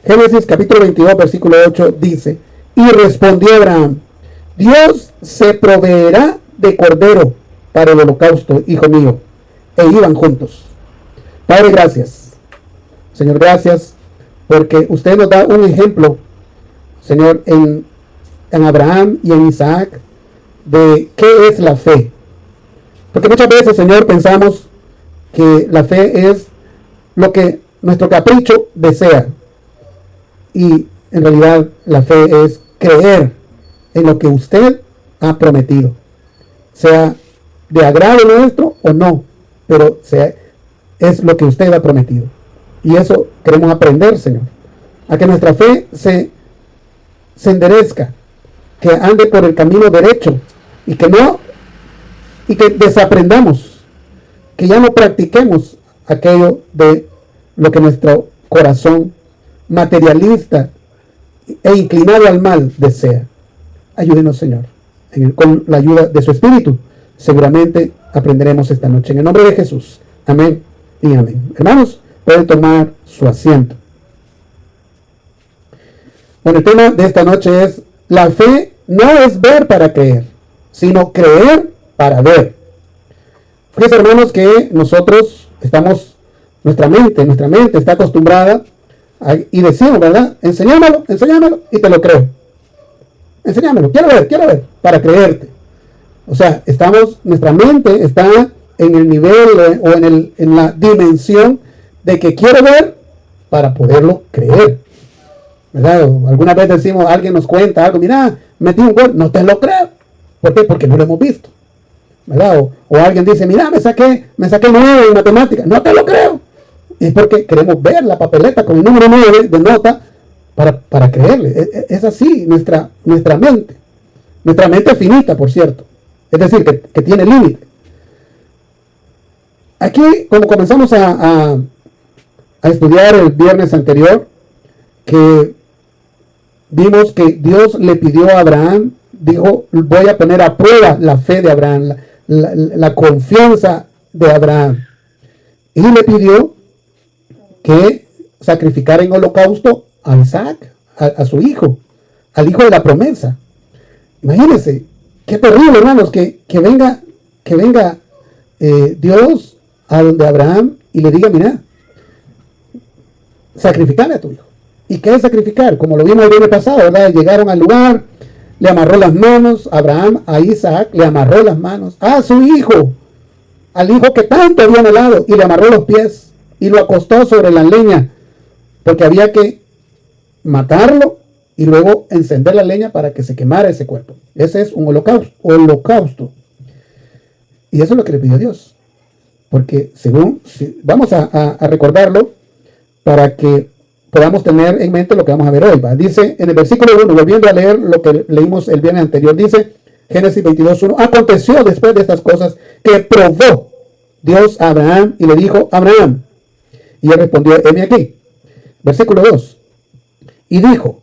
Génesis capítulo 22, versículo 8 dice: y respondió Abraham: Dios se proveerá de cordero para el holocausto, hijo mío. E iban juntos. Padre, gracias. Señor, gracias porque usted nos da un ejemplo, Señor, en Abraham y en Isaac, de qué es la fe. Porque muchas veces, Señor, pensamos que la fe es lo que nuestro capricho desea. Y en realidad la fe es creer en lo que usted ha prometido. Sea de agrado nuestro o no, pero es lo que usted ha prometido. Y eso queremos aprender, Señor. A que nuestra fe se enderezca, que ande por el camino derecho y que desaprendamos, que ya no practiquemos aquello de lo que nuestro corazón materialista e inclinado al mal desea. Ayúdenos, Señor, con la ayuda de su Espíritu. Seguramente aprenderemos esta noche. En el nombre de Jesús. Amén y amén. Hermanos, pueden tomar su asiento. Bueno, el tema de esta noche es: la fe no es ver para creer, sino creer para ver. Fíjense, hermanos, que nosotros estamos, nuestra mente está acostumbrada y decimos, ¿verdad? Enséñamelo, y te lo creo. Enséñamelo, quiero ver, para creerte. O sea, nuestra mente está en el nivel o en la dimensión de que quiero ver para poderlo creer, ¿verdad? Alguna vez decimos, alguien nos cuenta algo: mira, metí un gol, no te lo creo. ¿Por qué? Porque no lo hemos visto, ¿verdad? O alguien dice: mira, me saqué 9 en matemáticas, no te lo creo. Es porque queremos ver la papeleta con el número 9 de nota para creerle. Es así nuestra mente. Nuestra mente es finita, por cierto. Es decir, que tiene límite. Aquí, como comenzamos a estudiar el viernes anterior, que vimos que Dios le pidió a Abraham, dijo: voy a poner a prueba la fe de Abraham, la confianza de Abraham. Y le pidió que sacrificara en holocausto a Isaac, a su hijo, al hijo de la promesa. Imagínense, qué terrible, hermanos, que venga Dios a donde Abraham y le diga: mira, sacrificale a tu hijo. ¿Y qué es sacrificar? Como lo vimos el viernes pasado, ¿verdad? Llegaron al lugar, le amarró las manos, Abraham a Isaac le amarró las manos, a su hijo, al hijo que tanto había anhelado, y le amarró los pies y lo acostó sobre la leña, porque había que matarlo y luego encender la leña para que se quemara ese cuerpo. Ese es un holocausto. Y eso es lo que le pidió Dios. Porque vamos a recordarlo para que podamos tener en mente lo que vamos a ver hoy. ¿Va? Dice en el versículo 1, volviendo a leer lo que leímos el viernes anterior, dice Génesis 22:1: aconteció después de estas cosas que probó Dios a Abraham y le dijo: Abraham. Y él respondió: heme aquí. Versículo 2. Y dijo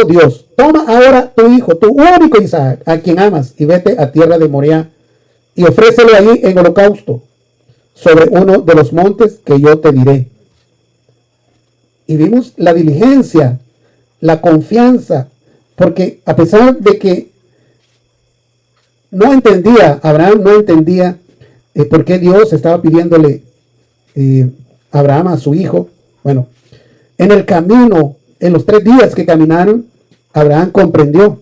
Dios: toma ahora tu hijo, tu único Isaac, a quien amas, y vete a tierra de Moriah, y ofrécelo allí en holocausto, sobre uno de los montes que yo te diré. Y vimos la diligencia, la confianza, porque a pesar de que Abraham no entendía por qué Dios estaba pidiéndole a Abraham a su hijo. Bueno, en el camino, en los 3 días que caminaron, Abraham comprendió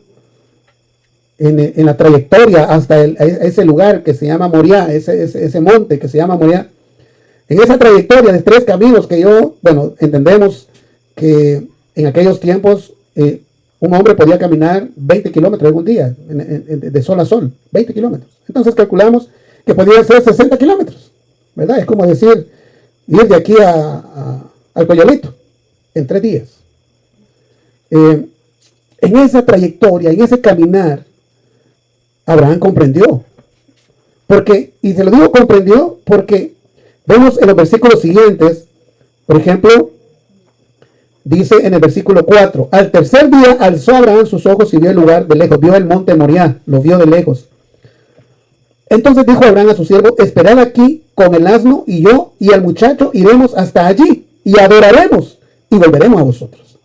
en la trayectoria hasta ese lugar que se llama Moriah, ese monte que se llama Moriah. En esa trayectoria de 3 caminos que entendemos que en aquellos tiempos un hombre podía caminar 20 kilómetros en un día, de sol a sol, 20 kilómetros. Entonces calculamos que podía ser 60 kilómetros, ¿verdad? Es como decir, ir de aquí al Coyolito en 3 días. En esa trayectoria, en ese caminar, Abraham comprendió. Y se lo digo comprendió porque vemos en los versículos siguientes, por ejemplo, dice en el versículo 4: al tercer día alzó Abraham sus ojos y vio el lugar de lejos, vio el monte Moriah, lo vio de lejos. Entonces dijo Abraham a su siervo: esperad aquí con el asno, y yo y el muchacho iremos hasta allí y adoraremos, y volveremos a vosotros.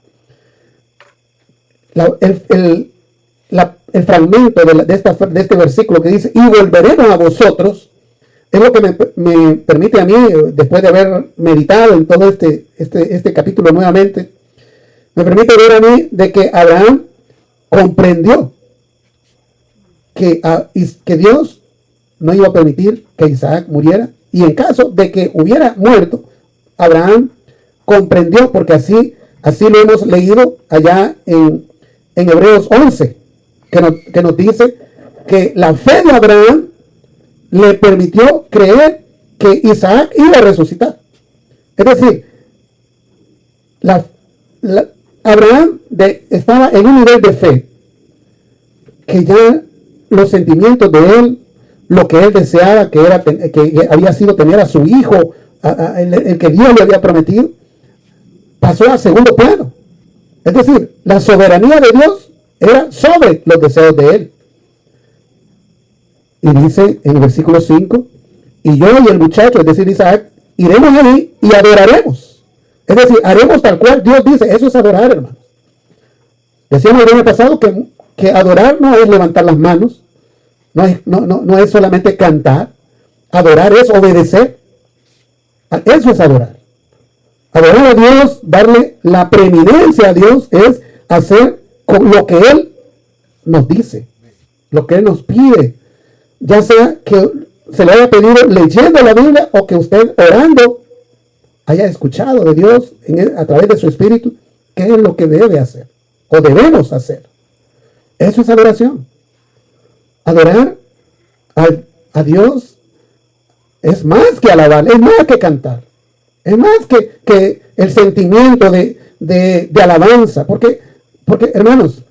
El fragmento de este versículo que dice, y volveremos a vosotros, es lo que me permite a mí, después de haber meditado en todo este capítulo nuevamente, me permite ver a mí de que Abraham comprendió que Dios no iba a permitir que Isaac muriera, y en caso de que hubiera muerto, Abraham comprendió, porque así lo hemos leído allá en Hebreos 11, que nos dice que la fe de Abraham le permitió creer que Isaac iba a resucitar. Es decir, Abraham estaba en un nivel de fe que ya los sentimientos de él, lo que él deseaba, que había sido tener a su hijo, el que Dios le había prometido, pasó a segundo plano. Es decir, la soberanía de Dios era sobre los deseos de él. Y dice en el versículo 5, y yo y el muchacho, es decir, Isaac, iremos allí y adoraremos. Es decir, haremos tal cual Dios dice. Eso es adorar, hermanos. Decíamos el año pasado que adorar no es levantar las manos, no es solamente cantar. Adorar es obedecer. Eso es adorar. Adorar a Dios, darle la preeminencia a Dios, es hacer lo que Él nos dice, lo que Él nos pide. Ya sea que se le haya pedido leyendo la Biblia o que usted orando haya escuchado de Dios a través de su espíritu qué es lo que debe hacer o debemos hacer. Eso es adoración. Adorar a Dios es más que alabar, es más que cantar, es más que el sentimiento de alabanza. Porque, hermanos,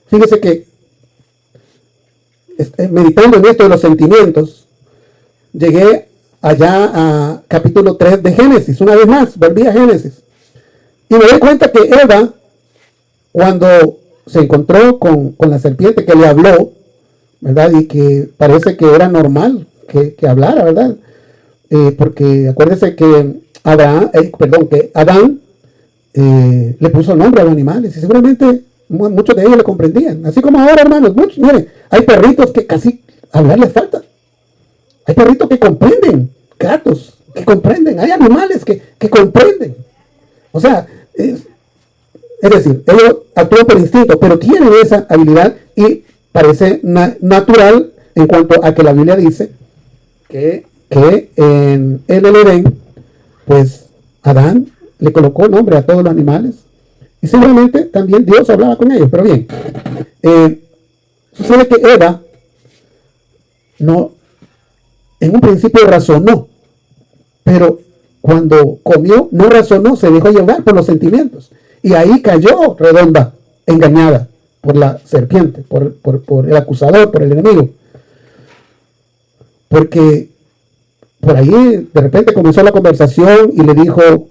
fíjese que meditando en esto de los sentimientos, llegué allá a capítulo 3 de Génesis. Una vez más, volví a Génesis. Y me doy cuenta que Eva, cuando se encontró con la serpiente que le habló, ¿verdad? Y que parece que era normal que hablara, ¿verdad? Porque acuérdese que Adán le puso nombre a los animales, y seguramente muchos de ellos le comprendían. Así como ahora, hermanos, miren, hay perritos que casi hablar les falta. Hay perritos que comprenden, gatos que comprenden, hay animales que comprenden. O sea, es decir, ellos actúan por instinto, pero tienen esa habilidad y parece natural en cuanto a que la Biblia dice que en el Edén, pues Adán le colocó nombre a todos los animales. Y seguramente también Dios hablaba con ellos. Pero bien, sucede que Eva en un principio razonó, pero cuando comió no razonó, se dejó llevar por los sentimientos. Y ahí cayó redonda, engañada por la serpiente, por el acusador, por el enemigo. Porque por ahí de repente comenzó la conversación y le dijo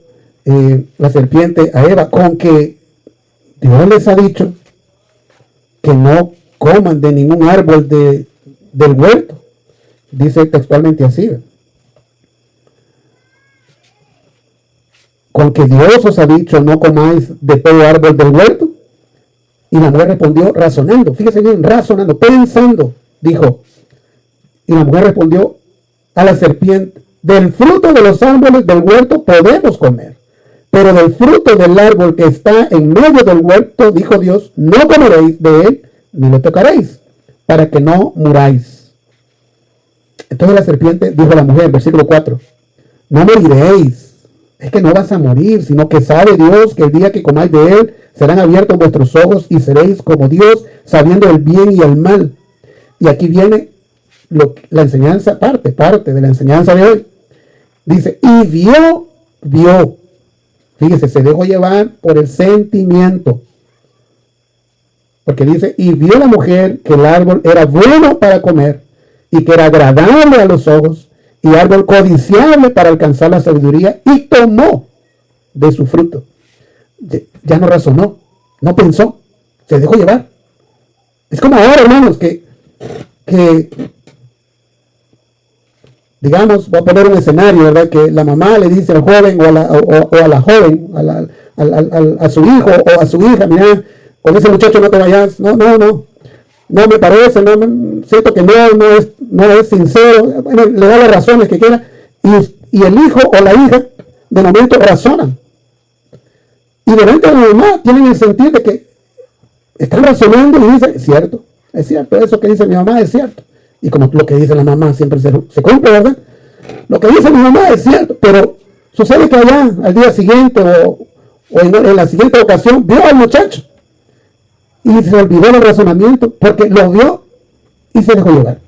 la serpiente a Eva, con que Dios les ha dicho que no coman de ningún árbol del huerto. Dice textualmente así. Con que Dios os ha dicho no comáis de todo árbol del huerto. Y la mujer respondió razonando. Fíjese bien, razonando, pensando, dijo. Y la mujer respondió a la serpiente, del fruto de los árboles del huerto podemos comer. Pero del fruto del árbol que está en medio del huerto, dijo Dios, no comeréis de él, ni lo tocaréis, para que no muráis. Entonces la serpiente dijo a la mujer, versículo 4, no moriréis, es que no vas a morir, sino que sabe Dios que el día que comáis de él, serán abiertos vuestros ojos y seréis como Dios, sabiendo el bien y el mal. Y aquí viene la enseñanza, parte de la enseñanza de hoy. Dice, y vio. Fíjese, se dejó llevar por el sentimiento. Porque dice, y vio la mujer que el árbol era bueno para comer y que era agradable a los ojos y árbol codiciable para alcanzar la sabiduría y tomó de su fruto. Ya no razonó, no pensó, se dejó llevar. Es como ahora, hermanos, que digamos, voy a poner un escenario, ¿verdad? Que la mamá le dice al joven o a la joven, a su hijo o a su hija, mira, con ese muchacho no te vayas, no me parece, siento que no es sincero, bueno, le da las razones que quiera, y el hijo o la hija de momento razonan. Y de repente la mamá tienen el sentido de que están razonando y dicen, es cierto, eso que dice mi mamá es cierto. Y como lo que dice la mamá siempre se cumple, ¿verdad? Lo que dice mi mamá es cierto, pero sucede que allá al día siguiente o en la siguiente ocasión vio al muchacho y se olvidó del razonamiento porque lo vio y se dejó llevar.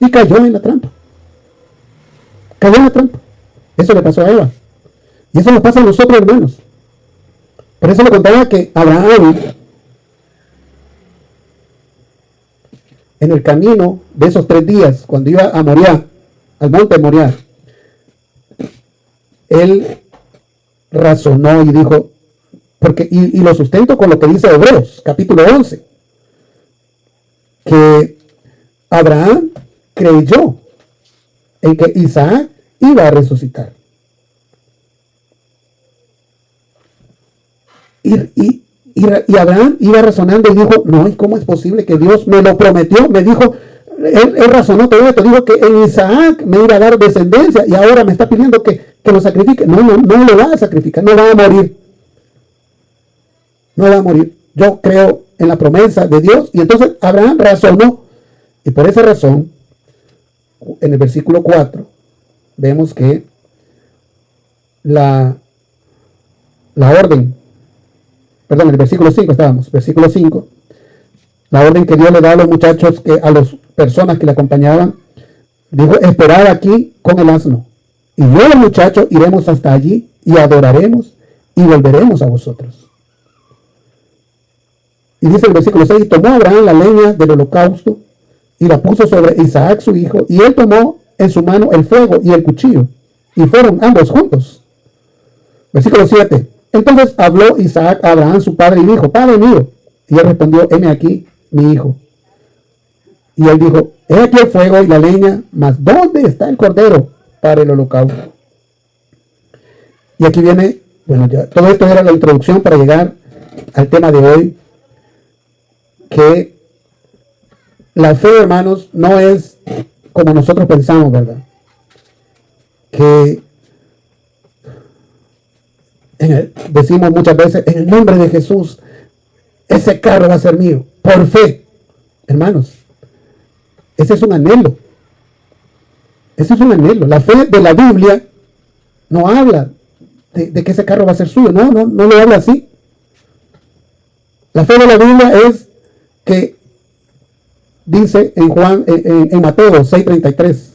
Y cayó en la trampa. Eso le pasó a Eva. Y eso nos pasa a nosotros, hermanos. Por eso le contaba que Abraham, en el camino de esos 3 días, cuando iba a Moriah, al monte Moriah, él razonó y dijo, y lo sustento con lo que dice Hebreos, capítulo 11, que Abraham creyó en que Isaac iba a resucitar. Y Abraham iba razonando y dijo, no, ¿y cómo es posible que Dios me lo prometió? Me dijo, él razonó todo esto, dijo que en Isaac me iba a dar descendencia y ahora me está pidiendo que lo sacrifique. No lo va a sacrificar, no va a morir. No va a morir. Yo creo en la promesa de Dios. Y entonces Abraham razonó. Y por esa razón, en el versículo 4, vemos que la orden, perdón, en el versículo 5 estábamos, versículo 5, la orden que Dios le da a los muchachos, a las personas que le acompañaban, dijo, esperad aquí con el asno. Y yo y el muchacho iremos hasta allí y adoraremos y volveremos a vosotros. Y dice el versículo 6, y tomó Abraham la leña del holocausto y la puso sobre Isaac su hijo, y él tomó en su mano el fuego y el cuchillo, y fueron ambos juntos. Versículo 7, entonces habló Isaac a Abraham su padre y dijo, Padre mío. Y él respondió, heme aquí mi hijo. Y él dijo, he aquí el fuego y la leña, mas ¿dónde está el cordero para el holocausto? Y aquí viene, bueno, ya todo esto era la introducción para llegar al tema de hoy, que la fe, hermanos, no es como nosotros pensamos, ¿verdad? Que decimos muchas veces, en el nombre de Jesús, ese carro va a ser mío, por fe. Hermanos, ese es un anhelo. Ese es un anhelo. La fe de la Biblia no habla de que ese carro va a ser suyo. No lo habla así. La fe de la Biblia es que dice en Mateo 6:33.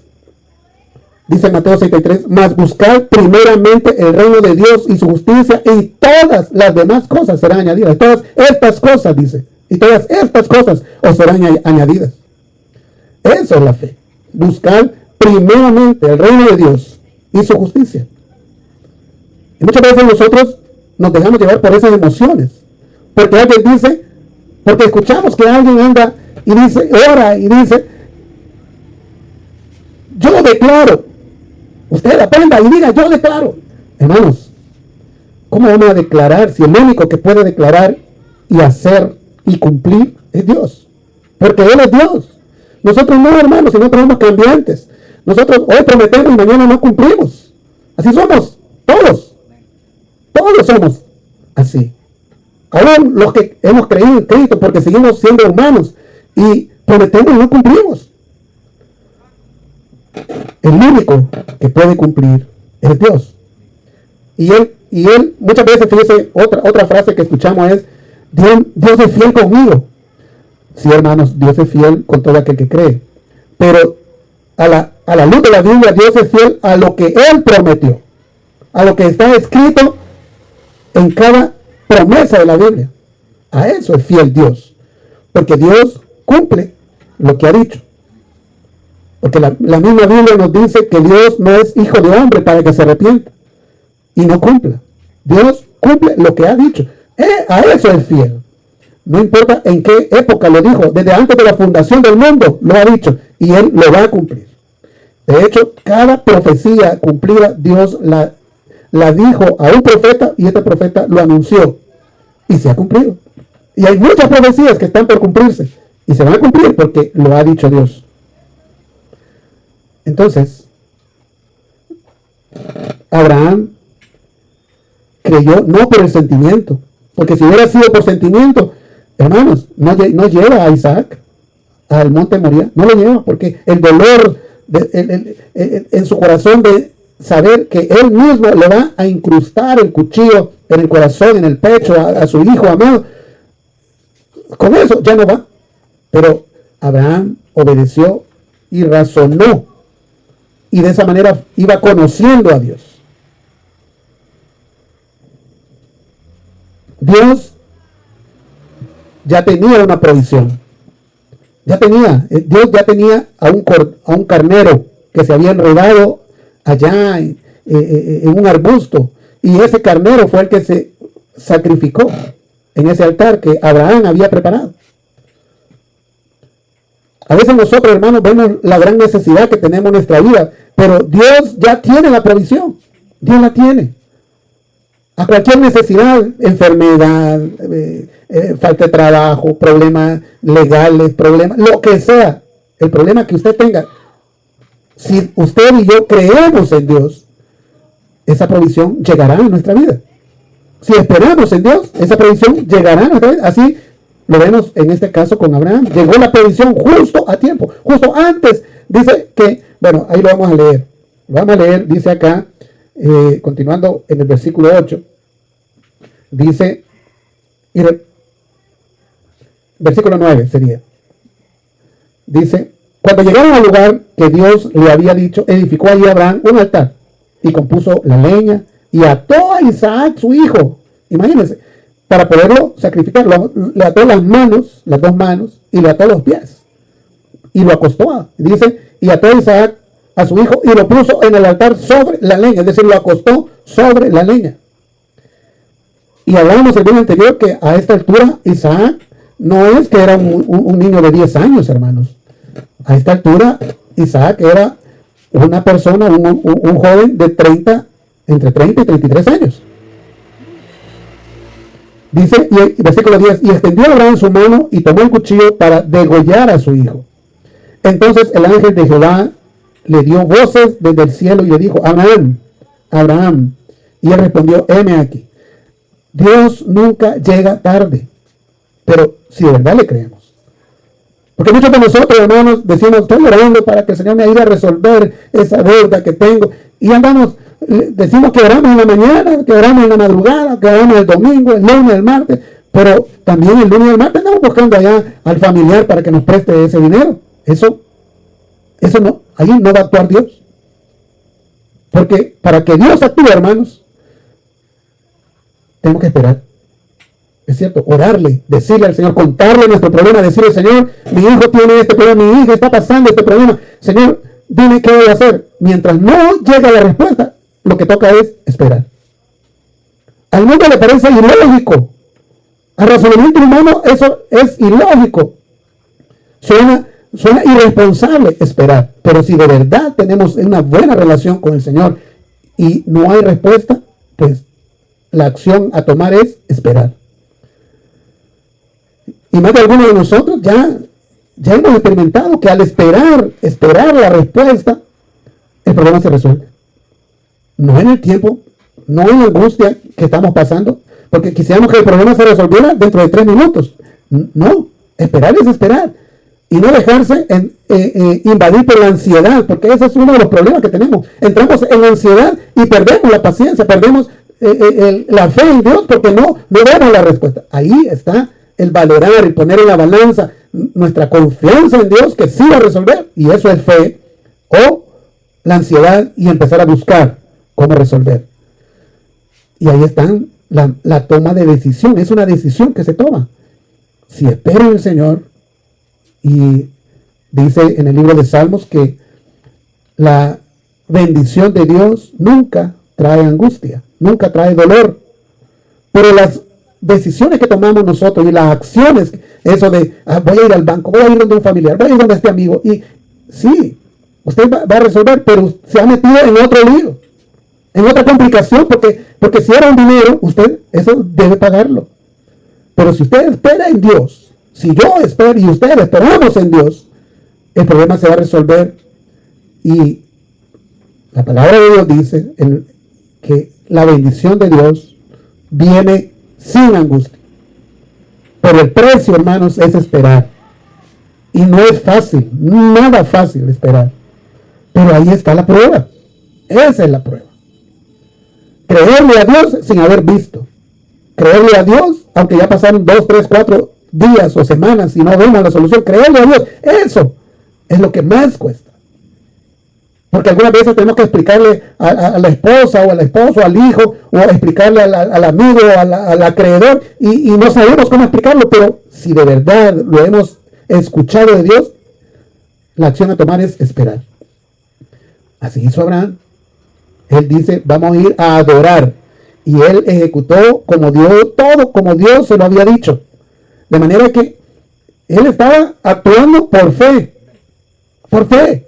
Dice Mateo 6:33, mas buscad primeramente el reino de Dios y su justicia, y todas las demás cosas serán añadidas. Todas estas cosas, dice, y todas estas cosas os serán añadidas. Eso es la fe. Buscar primeramente el reino de Dios y su justicia. Y muchas veces nosotros nos dejamos llevar por esas emociones. Porque alguien dice, porque escuchamos que alguien anda y dice, ora y dice, yo declaro. Usted aprenda y diga, yo declaro. Hermanos, ¿cómo vamos a declarar si el único que puede declarar y hacer y cumplir es Dios? Porque Él es Dios. Nosotros no, hermanos, si no somos cambiantes. Nosotros hoy prometemos y mañana no cumplimos. Así somos, todos. Todos somos así. Aún los que hemos creído en Cristo, porque seguimos siendo hermanos y prometemos y no cumplimos. El único que puede cumplir es Dios. Y él muchas veces, fíjese, otra frase que escuchamos es, Dios es fiel conmigo. Sí, hermanos, Dios es fiel con todo aquel que cree. Pero a la luz de la Biblia, Dios es fiel a lo que Él prometió. A lo que está escrito en cada promesa de la Biblia. A eso es fiel Dios. Porque Dios cumple lo que ha dicho. Porque la misma Biblia nos dice que Dios no es hijo de hombre para que se arrepienta y no cumpla. Dios cumple lo que ha dicho. A eso es fiel. No importa en qué época lo dijo, desde antes de la fundación del mundo lo ha dicho y Él lo va a cumplir. De hecho, cada profecía cumplida, Dios la dijo a un profeta y este profeta lo anunció y se ha cumplido. Y hay muchas profecías que están por cumplirse y se van a cumplir porque lo ha dicho Dios. Entonces, Abraham creyó no por el sentimiento, porque si hubiera sido por sentimiento, hermanos, no lleva a Isaac al monte Moría, no lo lleva, porque el dolor en su corazón de saber que él mismo le va a incrustar el cuchillo en el corazón, en el pecho a su hijo amado, con eso ya no va. Pero Abraham obedeció y razonó, y de esa manera iba conociendo a Dios. Dios ya tenía una provisión. Dios ya tenía a un carnero que se había enredado allá en un arbusto. Y ese carnero fue el que se sacrificó en ese altar que Abraham había preparado. A veces nosotros, hermanos, vemos la gran necesidad que tenemos en nuestra vida, pero Dios ya tiene la provisión. Dios la tiene. A cualquier necesidad, enfermedad, falta de trabajo, problemas legales, problemas, lo que sea, el problema que usted tenga, si usted y yo creemos en Dios, esa provisión llegará a nuestra vida. Si esperamos en Dios, esa provisión llegará a nuestra vida. Así lo vemos en este caso con Abraham. Llegó la provisión justo a tiempo, justo antes. Dice que, bueno, ahí lo vamos a leer. Vamos a leer, dice acá, continuando en el versículo 8, dice, versículo 9 sería, dice, cuando llegaron al lugar que Dios le había dicho, edificó allí Abraham un altar y compuso la leña y ató a Isaac su hijo, imagínense, para poderlo sacrificar, le ató las dos manos y le ató los pies y lo acostó, dice, y ató a Isaac a su hijo y lo puso en el altar sobre la leña, es decir, lo acostó sobre la leña. Y hablábamos el día anterior que a esta altura Isaac no es que era un niño de 10 años, hermanos. A esta altura Isaac era una persona, un joven de entre 30 y 33 años. Dice, y versículo 10, y extendió Abraham su mano y tomó el cuchillo para degollar a su hijo. Entonces el ángel de Jehová le dio voces desde el cielo y le dijo, Abraham, Abraham. Y él respondió, heme aquí. Dios nunca llega tarde, pero si de verdad le creemos. Porque muchos de nosotros, hermanos, decimos, estoy orando para que el Señor me ayude a resolver esa deuda que tengo. Y andamos, decimos que oramos en la mañana, que oramos en la madrugada, que oramos el domingo, el lunes, el martes, pero también el lunes y el martes andamos buscando allá al familiar para que nos preste ese dinero. Eso no, ahí no va a actuar Dios. Porque para que Dios actúe, hermanos, tenemos que esperar. Es cierto, orarle, decirle al Señor, contarle nuestro problema, decirle, Señor, mi hijo tiene este problema, mi hija está pasando este problema. Señor, dime qué voy a hacer. Mientras no llega la respuesta, lo que toca es esperar. Al mundo le parece ilógico. Al razonamiento humano eso es ilógico. Suena irresponsable esperar. Pero si de verdad tenemos una buena relación con el Señor y no hay respuesta, pues la acción a tomar es esperar. Y más de algunos de nosotros ya hemos experimentado que al esperar la respuesta, el problema se resuelve. No en el tiempo, no en la angustia que estamos pasando, porque quisiéramos que el problema se resolviera dentro de 3 minutos. No, esperar es esperar. Y no dejarse invadir por la ansiedad, porque ese es uno de los problemas que tenemos. Entramos en la ansiedad y perdemos la paciencia, perdemos la fe en Dios porque no vemos la respuesta. Ahí está el valorar y poner en la balanza nuestra confianza en Dios que sí va a resolver, y eso es fe, o la ansiedad y empezar a buscar cómo resolver. Y ahí está la toma de decisión, es una decisión que se toma. Si espero en el Señor, y dice en el libro de Salmos que la bendición de Dios nunca trae angustia, nunca trae dolor, pero las decisiones que tomamos nosotros y las acciones, eso de voy a ir al banco, voy a ir donde un familiar, voy a ir donde este amigo, y sí, Usted va a resolver, pero se ha metido en otro lío, en otra complicación, porque si era un dinero, usted eso debe pagarlo. Pero si usted espera en Dios, si yo espero y ustedes esperamos en Dios, el problema se va a resolver. Y la palabra de Dios dice que la bendición de Dios viene sin angustia. Pero el precio, hermanos, es esperar. Y no es fácil, nada fácil esperar. Pero ahí está la prueba. Esa es la prueba. Creerle a Dios sin haber visto. Creerle a Dios, aunque ya pasaron 2, 3, 4 días o semanas y no vemos la solución. Creerle a Dios, eso es lo que más cuesta. Porque algunas veces tenemos que explicarle a la esposa o al esposo, al hijo, o explicarle al amigo, al acreedor, y no sabemos cómo explicarlo, pero si de verdad lo hemos escuchado de Dios, la acción a tomar es esperar. Así hizo Abraham. Él dice, vamos a ir a adorar. Y él ejecutó como Dios, todo como Dios se lo había dicho. De manera que él estaba actuando por fe. Por fe.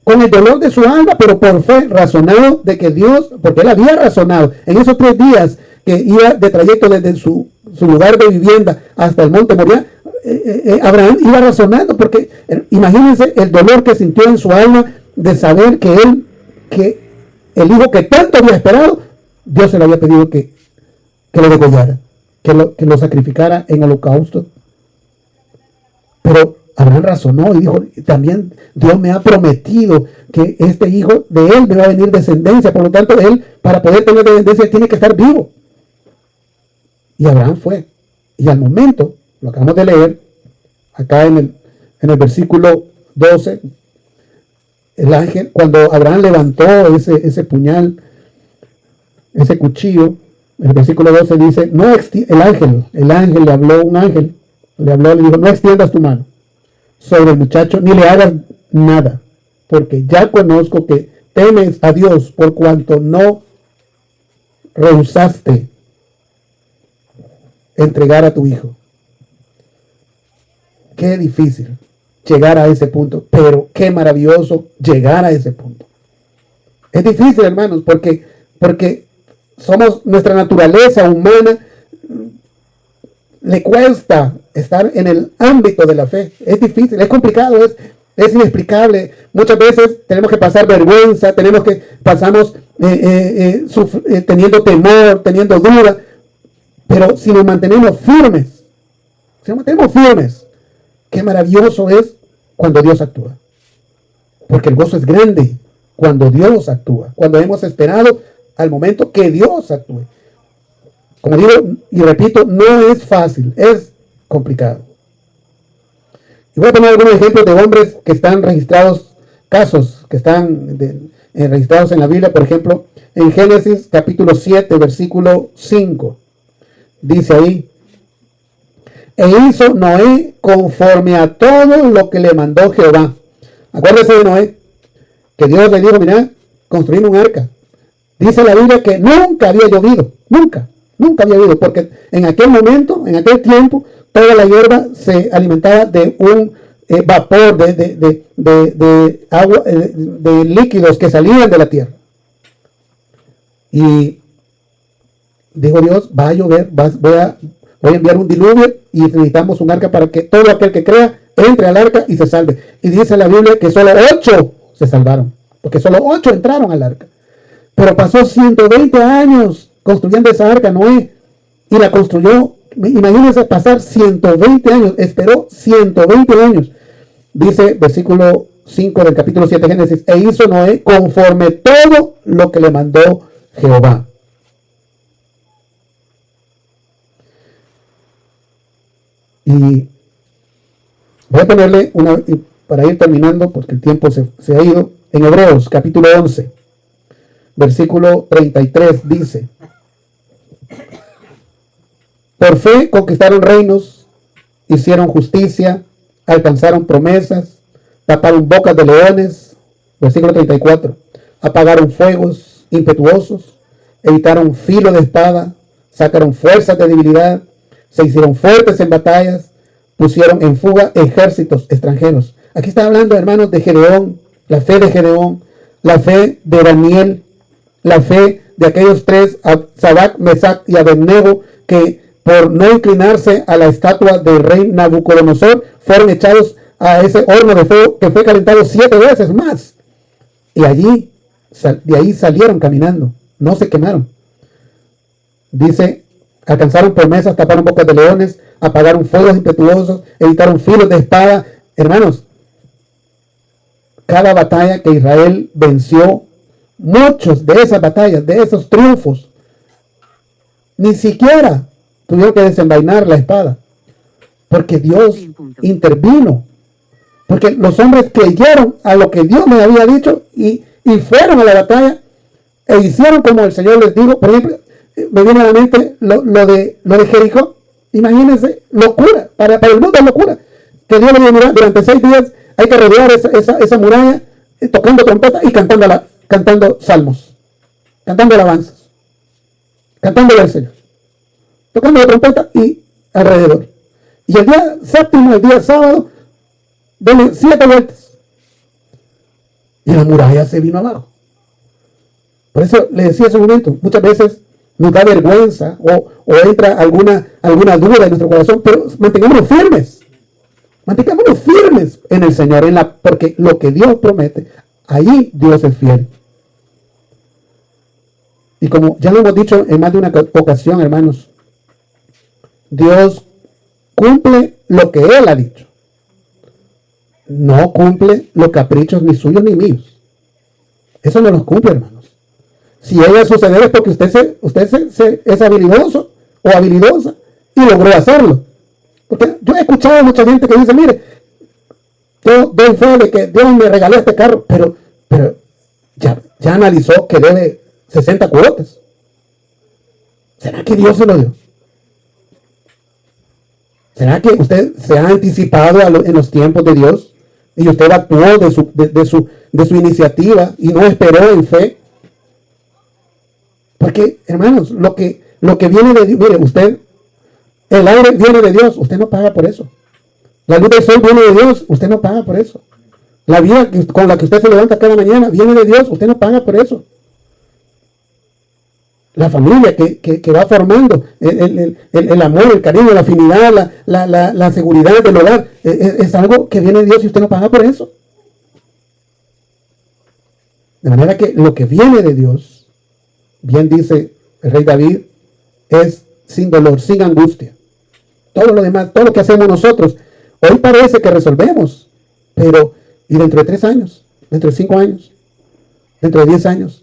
Con el dolor de su alma, pero por fe, razonado de que Dios, porque él había razonado en esos 3 días que iba de trayecto desde su lugar de vivienda hasta el monte Moriah. Abraham iba razonando, porque imagínense el dolor que sintió en su alma de saber que el hijo que tanto había esperado, Dios se le había pedido que lo degollara, que lo sacrificara en holocausto. Pero Abraham razonó y dijo, también Dios me ha prometido que este hijo de él me va a venir descendencia, por lo tanto él, para poder tener descendencia, tiene que estar vivo. Y Abraham fue. Y al momento, lo acabamos de leer, acá en el versículo 12, el ángel, cuando Abraham levantó ese puñal, ese cuchillo, el versículo 12 dice, el ángel le habló, un ángel le habló, le dijo, no extiendas tu mano sobre el muchacho, ni le hagas nada, porque ya conozco que temes a Dios por cuanto no rehusaste entregar a tu hijo. Qué difícil llegar a ese punto, pero qué maravilloso llegar a ese punto. Es difícil, hermanos, porque somos, nuestra naturaleza humana le cuesta estar en el ámbito de la fe. Es difícil, es complicado, es inexplicable. Muchas veces tenemos que pasar vergüenza, pasamos teniendo temor, teniendo duda, pero si nos mantenemos firmes, qué maravilloso es cuando Dios actúa. Porque el gozo es grande cuando Dios actúa, cuando hemos esperado al momento que Dios actúe. Como digo y repito, no es fácil, es complicado. Y voy a poner algunos ejemplos de hombres que están registrados, casos que están registrados en la Biblia. Por ejemplo, en Génesis capítulo 7, versículo 5, dice ahí, e hizo Noé conforme a todo lo que le mandó Jehová. Acuérdese de Noé, que Dios le dijo, mira, construir un arca. Dice la Biblia que nunca había llovido, nunca había llovido, porque en aquel momento, en aquel tiempo, toda la hierba se alimentaba de un vapor de agua, de líquidos que salían de la tierra. Y dijo Dios, va a llover, voy a enviar un diluvio y necesitamos un arca para que todo aquel que crea entre al arca y se salve. Y dice la Biblia que solo 8 se salvaron, porque solo 8 entraron al arca. Pero pasó 120 años construyendo esa arca Noé, y la construyó. Imagínense pasar 120 años, esperó 120 años. Dice versículo 5 del capítulo 7 de Génesis, e hizo Noé conforme todo lo que le mandó Jehová. Y voy a ponerle una, para ir terminando, porque el tiempo se ha ido, en Hebreos capítulo 11, versículo 33, dice, por fe conquistaron reinos, hicieron justicia, alcanzaron promesas, taparon bocas de leones, versículo 34, apagaron fuegos impetuosos, evitaron filo de espada, sacaron fuerzas de debilidad, se hicieron fuertes en batallas, pusieron en fuga ejércitos extranjeros. Aquí está hablando, hermanos, de Gedeón, la fe de Gedeón, la fe de Daniel, la fe de aquellos tres, Sadrach, Mesach y Abednego, que por no inclinarse a la estatua del rey Nabucodonosor, fueron echados a ese horno de fuego que fue calentado 7 veces más. Y allí, de ahí salieron caminando, no se quemaron. Dice, alcanzaron promesas, taparon bocas de leones, apagaron fuegos impetuosos, evitaron filos de espada. Hermanos, cada batalla que Israel venció, muchos de esas batallas, de esos triunfos, ni siquiera tuvieron que desenvainar la espada, porque Dios intervino, porque los hombres creyeron a lo que Dios les había dicho y fueron a la batalla e hicieron como el Señor les dijo. Por ejemplo, me viene a la mente lo de Jericó. Imagínense, locura, para el mundo es locura, que Dios le dijo, mira, durante 6 días hay que rodear esa muralla, tocando trompeta y cantando salmos, cantando alabanzas, cantándole al Señor, tocando la trompeta y alrededor. Y el día séptimo, el día sábado, denle 7 vueltas. Y la muralla se vino abajo. Por eso le decía hace un momento, muchas veces nos da vergüenza o entra alguna duda en nuestro corazón, pero mantengámonos firmes. Mantengámonos firmes en el Señor, porque lo que Dios promete, ahí Dios es fiel. Y como ya lo hemos dicho en más de una ocasión, hermanos, Dios cumple lo que Él ha dicho. No cumple los caprichos ni suyos ni míos. Eso no los cumple, hermanos. Si llega a suceder es porque usted es habilidoso o habilidosa y logró hacerlo. Porque yo he escuchado a mucha gente que dice, mire, yo doy fe de que Dios me regaló este carro, pero ya analizó que debe 60 cuotas. ¿Será que Dios se lo dio? ¿Será que usted se ha anticipado en los tiempos de Dios y usted actuó de su iniciativa y no esperó en fe? Porque, hermanos, lo que viene de Dios, mire, el aire viene de Dios, usted no paga por eso. La luz del sol viene de Dios, usted no paga por eso. La vida con la que usted se levanta cada mañana viene de Dios, usted no paga por eso. La familia que va formando, el amor, el cariño, la afinidad, la seguridad del hogar, es algo que viene de Dios y usted no paga por eso. De manera que lo que viene de Dios, bien dice el rey David, es sin dolor, sin angustia. Todo lo demás, todo lo que hacemos nosotros, hoy parece que resolvemos, pero ¿y dentro de 3 años? ¿Dentro de 5 años? ¿Dentro de 10 años?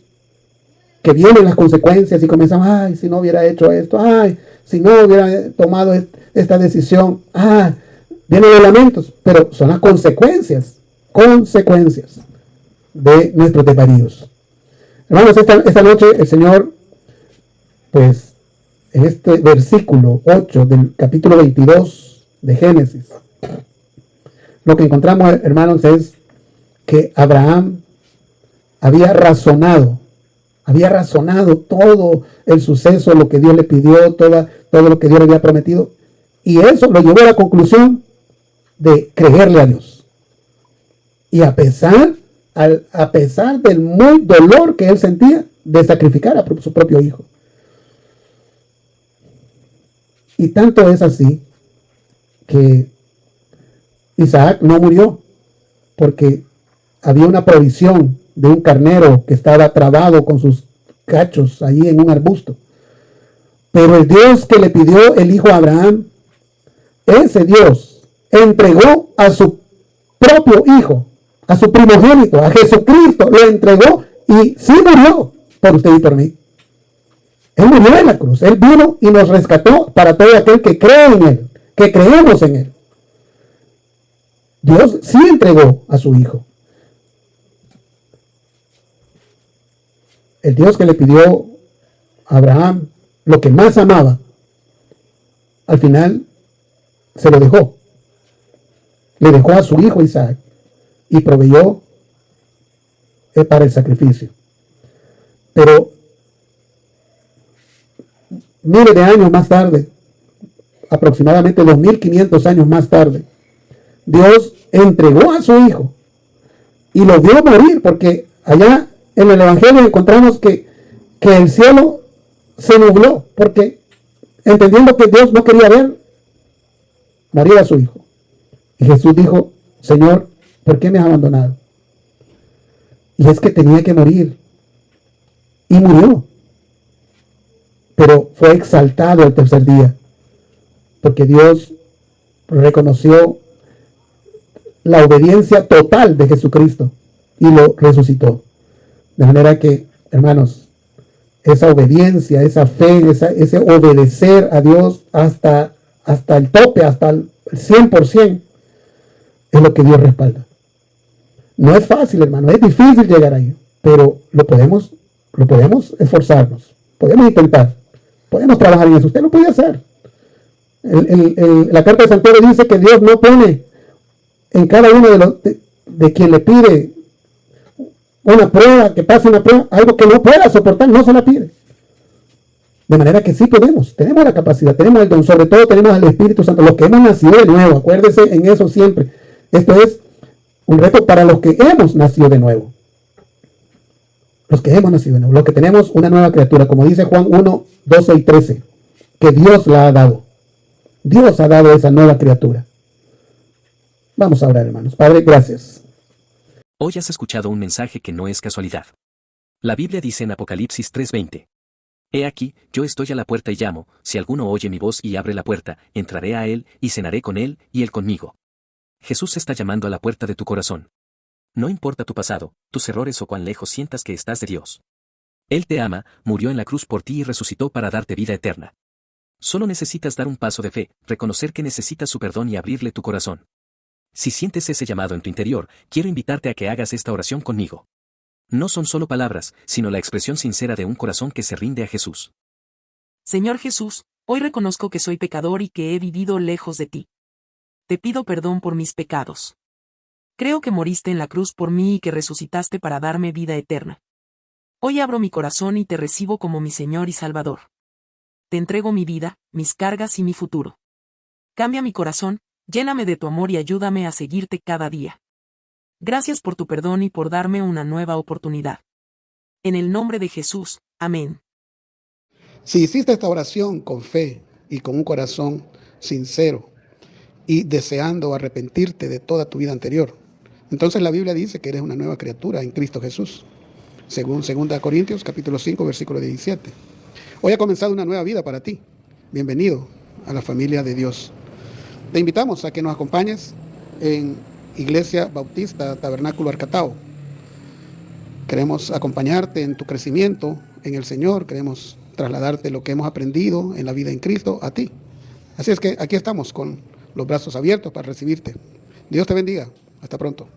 Que vienen las consecuencias y comenzamos, ay, si no hubiera hecho esto, ay, si no hubiera tomado esta decisión, vienen los lamentos, pero son las consecuencias de nuestros desvaríos. Hermanos, esta noche el Señor, pues, en este versículo 8 del capítulo 22 de Génesis, lo que encontramos, hermanos, es que Abraham había razonado todo el suceso, lo que Dios le pidió, todo lo que Dios le había prometido, y eso lo llevó a la conclusión de creerle a Dios. Y a pesar del muy dolor que él sentía de sacrificar a su propio hijo. Y tanto es así que Isaac no murió, porque había una provisión de un carnero que estaba trabado con sus cachos allí en un arbusto. Pero el Dios que le pidió el hijo a Abraham, ese Dios entregó a su propio hijo, a su primogénito, a Jesucristo, lo entregó y sí murió por usted y por mí. Él murió en la cruz, Él vino y nos rescató para todo aquel que cree en Él, que creemos en Él. Dios sí entregó a su hijo. El Dios que le pidió a Abraham lo que más amaba, al final se lo dejó. Le dejó a su hijo Isaac y proveyó para el sacrificio. Pero miles de años más tarde, aproximadamente 2500 años más tarde, Dios entregó a su hijo y lo vio morir, porque allá en el Evangelio encontramos que el cielo se nubló, porque entendiendo que Dios no quería ver morir a su hijo. Y Jesús dijo, Señor, ¿por qué me has abandonado? Y es que tenía que morir. Y murió. Pero fue exaltado el tercer día, porque Dios reconoció la obediencia total de Jesucristo y lo resucitó. De manera que, hermanos, esa obediencia, esa fe, ese obedecer a Dios hasta el tope, hasta el 100%, es lo que Dios respalda. No es fácil, hermano, es difícil llegar ahí, pero lo podemos esforzarnos, podemos intentar, podemos trabajar en eso. Usted lo puede hacer. La carta de Santiago dice que Dios no pone en cada uno de quien le pide una prueba, que pase una prueba, algo que no pueda soportar, no se la pide. De manera que sí podemos, tenemos la capacidad, tenemos el don, sobre todo tenemos al Espíritu Santo, los que hemos nacido de nuevo, acuérdese en eso siempre. Esto es un reto para los que hemos nacido de nuevo. Los que hemos nacido de nuevo, los que tenemos una nueva criatura, como dice Juan 1, 12 y 13, que Dios la ha dado. Dios ha dado esa nueva criatura. Vamos a orar, hermanos. Padre, gracias. Hoy has escuchado un mensaje que no es casualidad. La Biblia dice en Apocalipsis 3:20. He aquí, yo estoy a la puerta y llamo, si alguno oye mi voz y abre la puerta, entraré a él, y cenaré con él, y él conmigo. Jesús está llamando a la puerta de tu corazón. No importa tu pasado, tus errores o cuán lejos sientas que estás de Dios. Él te ama, murió en la cruz por ti y resucitó para darte vida eterna. Solo necesitas dar un paso de fe, reconocer que necesitas su perdón y abrirle tu corazón. Si sientes ese llamado en tu interior, quiero invitarte a que hagas esta oración conmigo. No son solo palabras, sino la expresión sincera de un corazón que se rinde a Jesús. Señor Jesús, hoy reconozco que soy pecador y que he vivido lejos de ti. Te pido perdón por mis pecados. Creo que moriste en la cruz por mí y que resucitaste para darme vida eterna. Hoy abro mi corazón y te recibo como mi Señor y Salvador. Te entrego mi vida, mis cargas y mi futuro. Cambia mi corazón, lléname de tu amor y ayúdame a seguirte cada día. Gracias por tu perdón y por darme una nueva oportunidad. En el nombre de Jesús, amén. Si hiciste esta oración con fe y con un corazón sincero y deseando arrepentirte de toda tu vida anterior, entonces la Biblia dice que eres una nueva criatura en Cristo Jesús, según 2 Corintios capítulo 5, versículo 17. Hoy ha comenzado una nueva vida para ti. Bienvenido a la familia de Dios. Te invitamos a que nos acompañes en Iglesia Bautista Tabernáculo Arcatao. Queremos acompañarte en tu crecimiento en el Señor. Queremos trasladarte lo que hemos aprendido en la vida en Cristo a ti. Así es que aquí estamos con los brazos abiertos para recibirte. Dios te bendiga. Hasta pronto.